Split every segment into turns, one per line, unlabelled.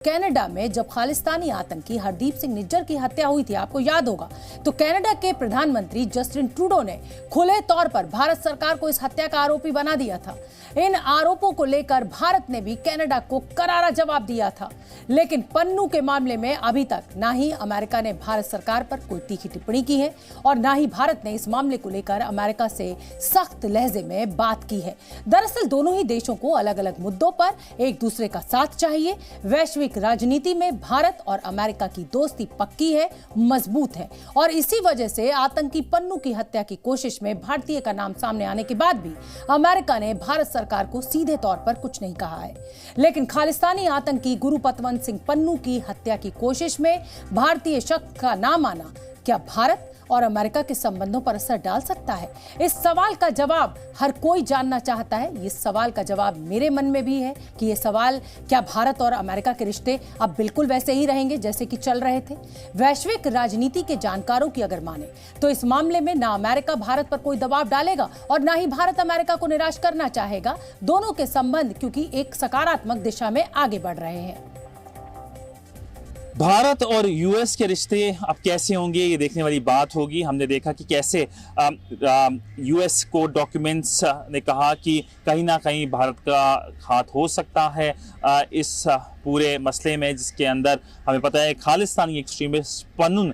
Canada में जब खालिस्तानी आतंकी हरदीप सिंह निज्जर की हत्या हुई थी, आपको याद होगा, तो कनाडा के प्रधानमंत्री जस्टिन ट्रूडो ने खुले तौर पर भारत सरकार को इस हत्या का आरोपी बना दिया था। इन आरोपों को लेकर भारत ने भी कनाडा को करारा जवाब दिया था। लेकिन पन्नू के मामले में अभी तक ना ही अमेरिका ने भारत सरकार पर कोई तीखी टिप्पणी की है और ना ही भारत ने इस मामले को लेकर अमेरिका से सख्त लहजे में बात की है। दरअसल दोनों ही देशों को अलग अलग मुद्दों पर एक दूसरे का साथ चाहिए। वैश्विक राजनीति में भारत और अमेरिका की दोस्ती पक्की है, मजबूत है और इसी वजह से आतंकी पन्नू की हत्या की कोशिश में भारतीय का नाम सामने आने के बाद भी अमेरिका ने भारत सरकार को सीधे तौर पर कुछ नहीं कहा है। लेकिन खालिस्तानी आतंकी गुरुपतवंत सिंह पन्नू की हत्या की कोशिश में भारतीय शख्स का नाम आना क्या भारत और अमेरिका के संबंधों पर असर डाल सकता है? इस सवाल का जवाब हर कोई जानना चाहता है। इस सवाल का जवाब मेरे मन में भी है कि ये सवाल, क्या भारत और अमेरिका के रिश्ते अब बिल्कुल वैसे ही रहेंगे जैसे कि चल रहे थे? वैश्विक राजनीति के जानकारों की अगर माने तो इस मामले में ना अमेरिका भारत पर कोई दबाव डालेगा और ना ही भारत अमेरिका को निराश करना चाहेगा। दोनों के संबंध क्योंकि एक सकारात्मक दिशा में आगे बढ़ रहे हैं।
भारत और यूएस के रिश्ते अब कैसे होंगे, ये देखने वाली बात होगी। हमने देखा कि कैसे यूएस को डॉक्यूमेंट्स ने कहा कि कहीं ना कहीं भारत का हाथ हो सकता है इस पूरे मसले में, जिसके अंदर हमें पता है खालिस्तानी एक्सट्रीमिस्ट पन्नू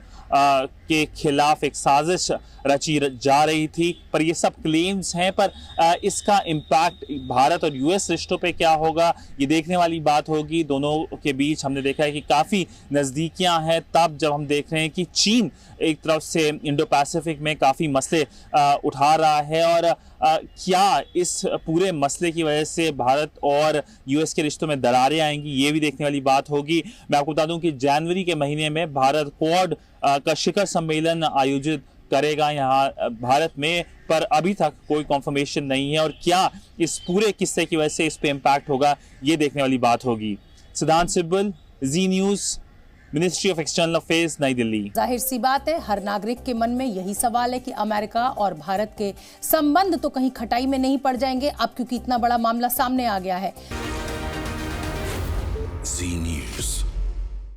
के खिलाफ एक साजिश रची जा रही थी। पर ये सब क्लेम्स हैं, पर इसका इम्पैक्ट भारत और यूएस रिश्तों पे क्या होगा, ये देखने वाली बात होगी। दोनों के बीच हमने देखा है कि काफ़ी नज़दीकियां हैं, तब जब हम देख रहे हैं कि चीन एक तरफ से इंडो पैसिफिक में काफ़ी मसले उठा रहा है और क्या इस पूरे मसले की वजह से भारत और यूएस के रिश्तों में दरारें आएंगी, ये भी देखने वाली बात होगी। मैं आपको बता दूं कि जनवरी के महीने में भारत क्वाड का शिखर सम्मेलन आयोजित करेगा यहाँ भारत में, पर अभी तक कोई कंफर्मेशन नहीं है और क्या इस पूरे किस्से की वजह से इस पे इम्पैक्ट होगा, ये देखने वाली बात होगी। Siddhant Sibal, Zee News, ministry of external affairs, New Delhi.
जाहिर सी बात है, हर नागरिक के मन में यही सवाल है कि अमेरिका और भारत के संबंध तो कहीं खटाई में नहीं पड़ जाएंगे अब, क्योंकि इतना बड़ा मामला सामने आ गया है।